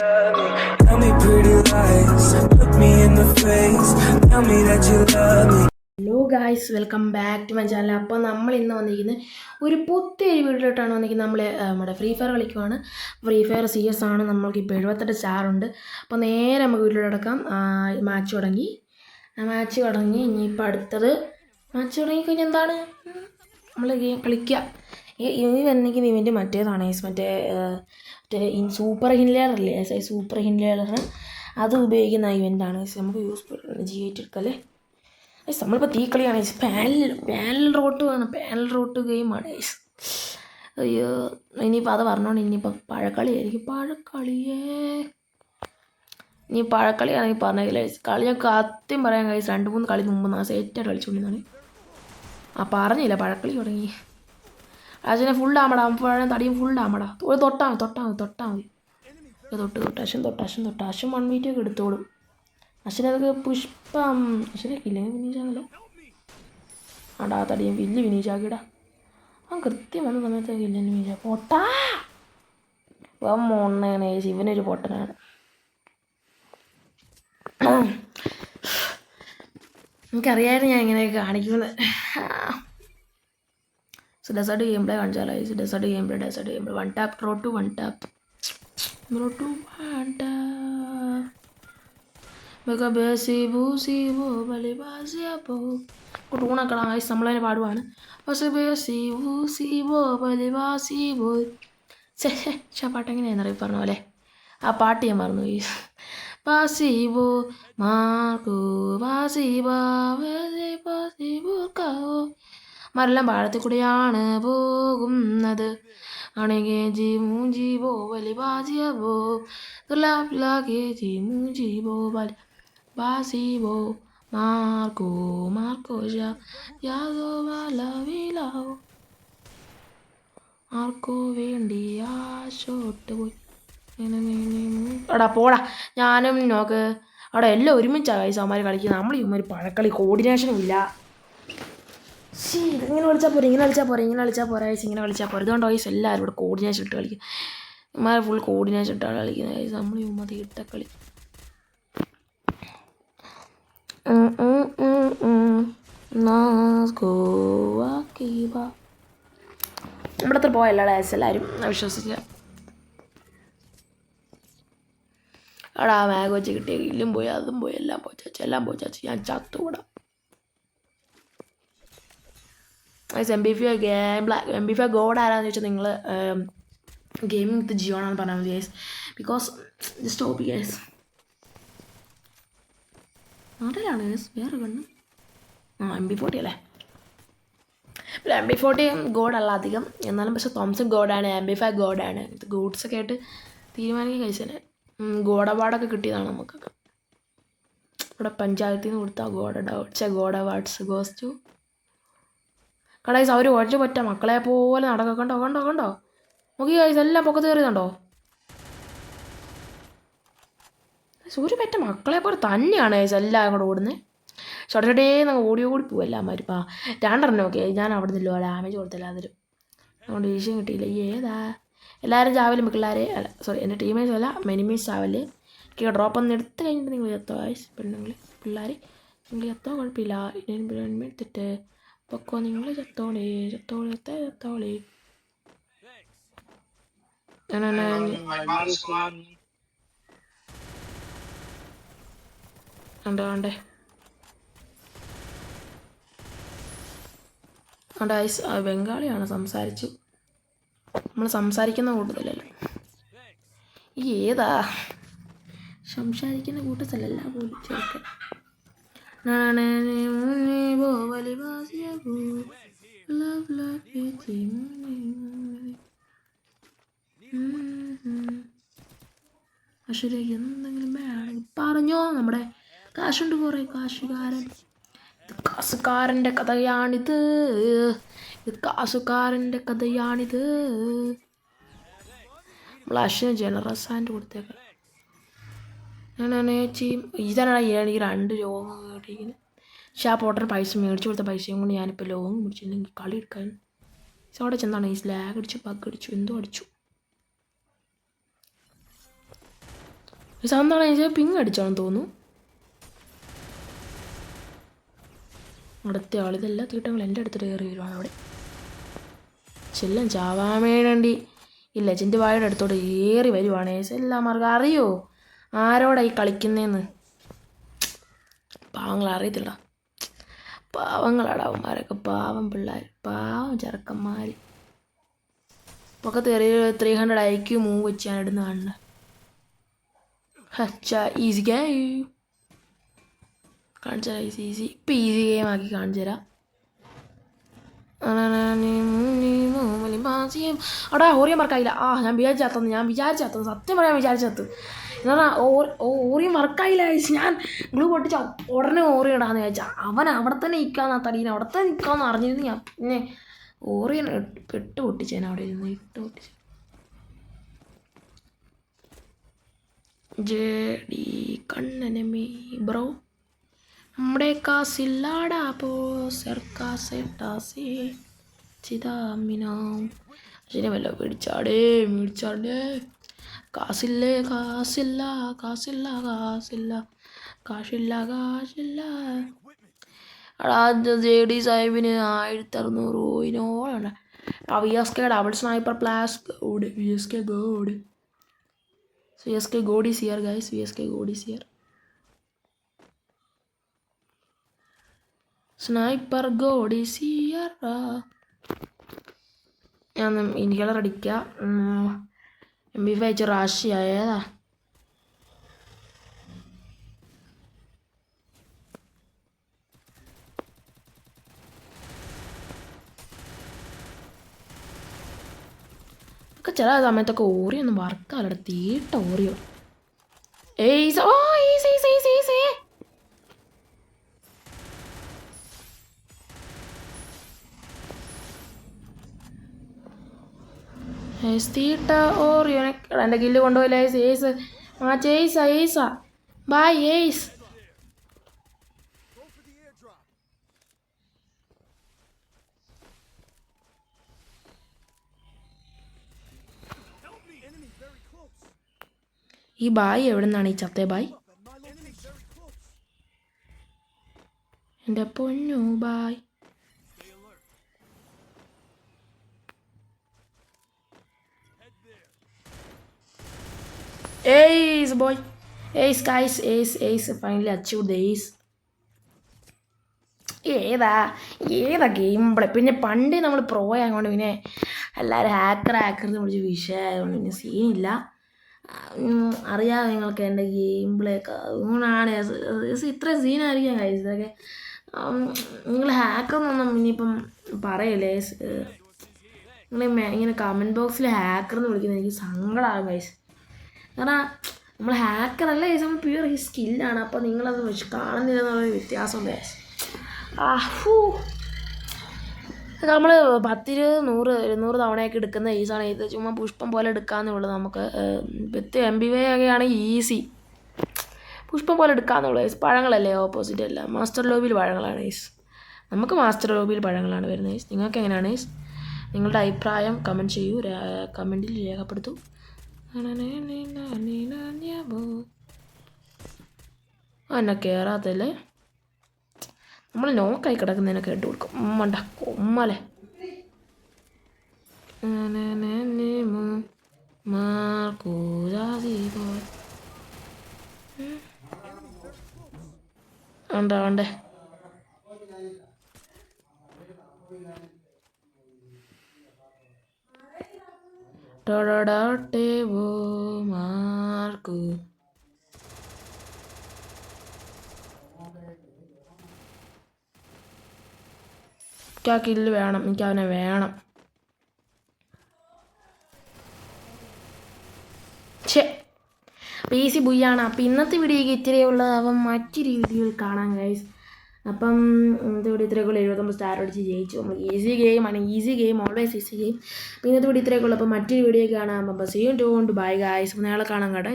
love me. Tell me pretty lies, look me in the face, tell me that you love me. Hello guys, welcome back to my channel. അപ്പോൾ നമ്മൾ ഇന്ന് വന്നിരിക്കുന്നത് ഒരു പുതിയൊരു വീഡിയോയിലോട്ടാണ് വന്നിരിക്കുന്നത്. നമ്മൾ നമ്മുടെ ഫ്രീ ഫയർ കളിക്കുവാണ്. ഫ്രീ ഫയർ CS ആണ്. നമ്മൾക്കിപ്പോൾ 78 സ്റ്റാറുണ്ട്. അപ്പോൾ നേരെ നമുക്ക് വീട്ടിലോട്ട് കിടക്കാം. മാച്ച് തുടങ്ങി. ഇനിയിപ്പോൾ അടുത്തത് മാച്ച് തുടങ്ങിക്കഴിഞ്ഞാൽ എന്താണ് നമ്മൾ ഗെയിം കളിക്കുക. ഈ വന്നിരിക്കുന്ന ഇവൻറ്റ് മറ്റേതാണ്, മറ്റേ സൂപ്പർ ഹിൻലേഡർ അല്ലേ, സൂപ്പർ ഹിൻലേഡർ അത് ഉപയോഗിക്കുന്ന ഇവൻ്റാണ്. നമുക്ക് യൂസ്ഫുൾ G8 എടുക്കല്ലേ. നമ്മളിപ്പോൾ തീക്കളിയാണ്. പാനൽ റോട്ട് ഗെയിമാണ്. അയ്യോ, ഇനിയിപ്പോൾ അത് പറഞ്ഞോണ്ട് ഇനിയിപ്പോൾ പഴക്കളിയായിരിക്കും. ഇനി പഴക്കളിയാണെങ്കിൽ പറഞ്ഞില്ല. കളി ഞാൻ കത്യം പറയാൻ കഴിയും. 2-3 കളി മുമ്പ് സെറ്റായിട്ട് കളിച്ചുകൊണ്ടിരുന്നാണ്. പറഞ്ഞില്ല, പഴക്കളി തുടങ്ങി. അതിനെ ഫുൾ ഡാമടാ, തടിയും ഫുൾ ഡാമടാ. തൊട്ടാ മതി. തൊട്ടാശം 1v2 ഒക്കെ എടുത്തോളും. അശ്വനതൊക്കെ പുഷ്പം അശ്വനൊക്കെ ഇല്ലേ വിനീഷാണല്ലോ. തടിയും വില്ല് വിനീഷാക്കിടാ. കൃത്യം വന്ന സമയത്തൊക്കെ ഇല്ല വിനീഷ. പൊട്ടാ മോണ്ണേനെ, ശിവനൊരു പൊട്ടനാണ്. എനിക്കറിയായിരുന്നു ഞാൻ ഇങ്ങനെയൊക്കെ കാണിക്കുന്നത്. ഡെസേർട്ട് ഗെയിം പ്ലേ കാണിച്ചാലോ. Desert game play 1 tap row to 1 tap. ടൂണൊക്കെടാ നമ്മളതിനെ പാടുവാണ്. പാട്ടെങ്ങനെയാണെന്നറിയ പറഞ്ഞ പോലെ ആ പാട്ട് ഞാൻ മറന്നു. പാസിബോ മാർക്കോ മരെല്ലാം പാടത്തിൽ കൂടെയാണ് പോകുന്നത്. ആണെങ്കിൽ ജീവോ വലി ബാസിയബോ ജീവോ വലി ബാസിബോ മാർക്കോ യാതോ വലവിലാവോ ആർക്കോ വേണ്ടി ആശോട്ട് പോയി. എടാ പോടാ, ഞാനും നോക്ക് അവിടെ എല്ലാം ഒരുമിച്ചാണ് കൈസമാർ കളിക്കുന്നത്. നമ്മൾ ഒരു പഴക്കളി കോർഡിനേഷനും ഇല്ല. ഇങ്ങനെ കളിച്ചാൽ പോരാ, ഇങ്ങനെ കളിച്ചാൽ പോരാ. ഇതുകൊണ്ട് വയസ്സ് എല്ലാവരും ഇവിടെ കോർഡിനേഷൻ ഇട്ട് കളിക്കും. ഇമാരെ ഫുൾ കോർഡിനേഷൻ ഇട്ടാണ് കളിക്കുന്നത് വയസ്സ്. നമ്മൾ മതി ഇട്ടക്കളി. ഇവിടത്തെ പോയല്ല ഡാൻസ് എല്ലാവരും വിശ്വസിക്കുക. അവിടെ ആ മാഗ് വെച്ച് കിട്ടിയ ഇല്ലും പോയി, അതും പോയി, എല്ലാം പോയി ചാച്ചി. ഞാൻ ചത്തുകൂടാ. MB5 ഗോഡ് ആരാന്ന് ചോദിച്ചാൽ നിങ്ങൾ ഗെയിമിംഗ് വിത്ത് ജിയോ ആണെന്ന് പറഞ്ഞാൽ മതി guys. Because just happy guys. നാട്ടിലാണ് ഗൈസ് വേറെ കണ്ണ്. MB40 അല്ലേ. MB40 ഗോഡല്ല അധികം, എന്നാലും പക്ഷെ തോംസൺ ഗോഡാണ്, MB5 ഗോഡാണ്. ഇത് ഗോഡ്സൊക്കെ ആയിട്ട് തീരുമാനിക്കുക കഴിച്ചതന്നെ. ഗോഡ് അവാർഡൊക്കെ കിട്ടിയതാണ് നമുക്കൊക്കെ. ഇവിടെ പഞ്ചായത്തിൽ നിന്ന് കൊടുത്ത ഗോഡ് അവാർഡ്സ് ഗോസ് ടു കടൈസ്. അവർ ഒഴിച്ചു പറ്റ മക്കളെ പോലെ നടക്കണ്ടോ. നോക്കി കൈസ് എല്ലാം പൊക്കത്ത് കയറിയതുണ്ടോ. ഒരു പറ്റ മക്കളെ പോലെ തന്നെയാണ് കൈസ് എല്ലാം കൂടെ ഓടുന്നത്. ഷൊട്ടേന്നങ്ങ് ഓടി പോവും എല്ലാമാരും. 2 ഓക്കെ. ഞാൻ അവിടെ നിന്നല്ലോ ഡാമേജ് കൊടുത്തില്ല. അതിലും അതുകൊണ്ട് വിഷയം കിട്ടിയില്ല. ഏതാ എല്ലാവരും ചാവലും പിള്ളേരെ അല്ല, സോറി എൻ്റെ ടീമേഴ്സ് അല്ല, മെനിമീസ് ചാവല്. ഡ്രോപ്പ് ഒന്ന് എടുത്ത് കഴിഞ്ഞിട്ട് നിങ്ങൾ എത്തോ ഗൈസ്. പിള്ളേർ നിങ്ങൾ എത്തോ കുഴപ്പമില്ല. എടുത്തിട്ട് പൊക്കോ, നിങ്ങൾ ചത്തോളി. വേണ്ടേ ഗൈസ്. ബംഗാളിയാണ് സംസാരിച്ചു. നമ്മൾ സംസാരിക്കുന്ന കൂട്ടത്തിലല്ല. ഏതാ സംസാരിക്കുന്ന കൂട്ടത്തിലല്ല പോലും ചെറുക്കൻ. അശ്വരേക്ക് എന്തെങ്കിലും വേണമെങ്കിൽ പറഞ്ഞോ. നമ്മുടെ കാശുണ്ട് കുറേ. കാശുകാരൻ്റെ കഥയാണിത്. നമ്മൾ അശ്വിന് ജനറസ് ഹാൻഡ് കൊടുത്തേക്കാം. ഇതാണ് എനിക്ക് 2 ലോങ് കേട്ടിരിക്കുന്നത്. പക്ഷെ ആ പോട്ടർ പൈസ മേടിച്ചു കൊടുത്ത പൈസയും കൊണ്ട് ഞാനിപ്പോൾ ലോങ് മേടിച്ചില്ലെങ്കിൽ കളി എടുക്കാൻ. അവിടെ ചെന്നാണ് ഈ സ്ലാഗ് അടിച്ചു, ബഗ് അടിച്ചു, എന്തോ അടിച്ചു. എന്താണ് ചോദിച്ചാൽ പിങ് അടിച്ചാണെന്ന് തോന്നുന്നു. അടുത്ത ആളിതെല്ലാം തീട്ടങ്ങൾ എൻ്റെ അടുത്തിട്ട് കയറി വരുവാണ് അവിടെ. ചെല്ലം ചാവാൻ വേണ്ടി ഈ ലെജൻഡ് വായുടെ അടുത്തോട്ട് ഏറി വരുവാണ്. എല്ലാമാർക്കും അറിയോ ആരോടാ ഈ കളിക്കുന്നതെന്ന്? പാവങ്ങൾ അറിയത്തില്ല. പാവങ്ങളാടാ അവന്മാരൊക്കെ, പാവം പിള്ളേർ, പാവം ചെറുക്കന്മാർ. പൊക്കത്ത് കയറി 300 IQ മൂവ് വെച്ച് ഞാൻ ഇടുന്ന കാണുന്നത്. ഈസി ഗെയിം കാണിച്ചു തരാം. ഈസി ഇപ്പം ഈസി ഗെയിം ആക്കി കാണിച്ചു തരാം. അവിടെ ഓറിയം വർക്കായില്ല. ഞാൻ വിചാരിച്ചത് സത്യം പറയാൻ വിചാരിച്ചത് എന്നാ ഓറിയം വർക്കായില്ല. ഞാൻ ഗ്ലൂ പൊട്ടിച്ച ഉടനെ ഓറിയം ഇടാന്ന് വിചാരിച്ചാൽ അവൻ അവിടെ തന്നെ നിൽക്കാന്ന്, ആ തടീനെ അവിടെ തന്നെ നിൽക്കാമെന്ന് അറിഞ്ഞിരുന്നു. ഞാൻ പിന്നെ ഓറിയൻ ഇട്ട് പൊട്ടിച്ചേനെ അവിടെ ഇരുന്ന് ഇട്ട് പൊട്ടിച്ചു. ജെഡി കണ്ണനമേ ബ്രോ, നമ്മുടെ കാസില്ലാടാ പോ സർക്കാസെട്ടാസേ ചിതാമിനോ. ശരിയല്ല, മേടിച്ചാടേ കാശില്ലേ, കാശില്ല കാശില്ല കാശില്ല കാശില്ല കാശില്ല. JD സാഹിബിന് 1600 രൂപയോളാണ്. VSK double sniper plus god. VSK god. VSK god is here guys. VSK god is here. Sniper god is here. ഞാൻ ഇൻഹേലർ അടിക്കാം. MP5 വെച്ച് റാഷി ആയതാ. ഒക്കെ ചില സമയത്തൊക്കെ ഓറിയൊന്നും വർക്കാലട തീട്ട ഓറിയോ. തീട്ട ഓറിയോ. എൻ്റെ കില്ല് കൊണ്ടുപോയില്ല. ഏയ്സാ ബൈ ഏയ്സ്. ഈ ബായ് എവിടെ നിന്നാണ് ഈ ചത്തേ ബായ്? എൻ്റെ പൊന്നു ബായ്. Ace boy, ace guys, ace finally achieved the ace. ഏതാ ഗെയിം പ്ലേ. പിന്നെ പണ്ട് നമ്മൾ പ്രോ ആയതുകൊണ്ട് പിന്നെ എല്ലാവരും ഹാക്കർ വിളിച്ച് വിഷയമായതുകൊണ്ട് പിന്നെ സീനില്ല. അറിയാതെ നിങ്ങൾക്ക് എൻ്റെ ഗെയിം പ്ലേ ഒക്കെ അതുകൊണ്ടാണ് ഇത്രയും സീനായിരിക്കാം കൈസ്. ഇതൊക്കെ നിങ്ങൾ ഹാക്കറെന്നൊന്നും ഇനിയിപ്പം പറയല്ലേ. നിങ്ങൾ ഇങ്ങനെ കമൻറ്റ് ബോക്സിൽ ഹാക്കറെന്ന് വിളിക്കുന്നത് എനിക്ക് സങ്കടമാകും കൈസ്. കാരണം നമ്മൾ ഹാക്കറല്ല കൈസ്, നമ്മൾ പ്യൂർ ഈ സ്കില്ലാണ്. അപ്പോൾ നിങ്ങളത് വെച്ച് കാണുന്നില്ലെന്നുള്ളൊരു വ്യത്യാസമുണ്ട് കൈസ്. നമ്മൾ 10, 100, 200 തവണയൊക്കെ എടുക്കുന്ന ഈസാണ് ഇത്. ചുമ്മാ പുഷ്പം പോലെ എടുക്കാമെന്നേ ഉള്ളൂ. നമുക്ക് 10 MB ഒക്കെ ആണെങ്കിൽ ഈസി പുഷ്പം പോലെ എടുക്കാമെന്നുള്ളൂ ഈസ്. പഴങ്ങളല്ലേ ഓപ്പോസിറ്റ് അല്ല, മാസ്റ്റർ ലോബിയിൽ പഴങ്ങളാണ് ഈസ്. നമുക്ക് മാസ്റ്റർ ലോബിയിൽ പഴങ്ങളാണ് വരുന്നത് ഈസ്. നിങ്ങൾക്ക് എങ്ങനെയാണ് ഈസ്? നിങ്ങളുടെ അഭിപ്രായം കമൻറ്റ് ചെയ്യൂ, കമൻറ്റിൽ രേഖപ്പെടുത്തൂ. എന്നെ കയറാത്തല്ലേ, നമ്മൾ നോക്കായി കിടക്കുന്നതിനൊക്കെ ഇട്ട് കൊടുക്കും. ഉമ്മണ്ട കൊമ്മലെ വേണ്ടേ. മാർക്കു എനിക്ക് ആ കില്ല് വേണം, എനിക്ക് അവനെ വേണം. ഈസി ബുയ്യാണ്. അപ്പം ഇന്നത്തെ വീഡിയോയ്ക്ക് ഇത്തിരിയേ ഉള്ളത്. അപ്പം മറ്റൊരു വീഡിയോയിൽ കാണാം ഗൈസ്. അപ്പം ഇന്നത്തെ വീഡിയോ ഇത്രയൊക്കെ 79 സ്റ്റാർ അടിച്ച് ജയിച്ചു. നമ്മൾ ഈസി ഗെയിമാണ്. Easy game always easy game. അപ്പം ഇന്നത്തെ വീഡിയോ ഇത്രയൊക്കെ ഉള്ളൂ. അപ്പം മറ്റൊരു വീഡിയോ കാണാം. അപ്പം സീ യു. Bye guys. നാളെ കാണാം കേട്ടോ.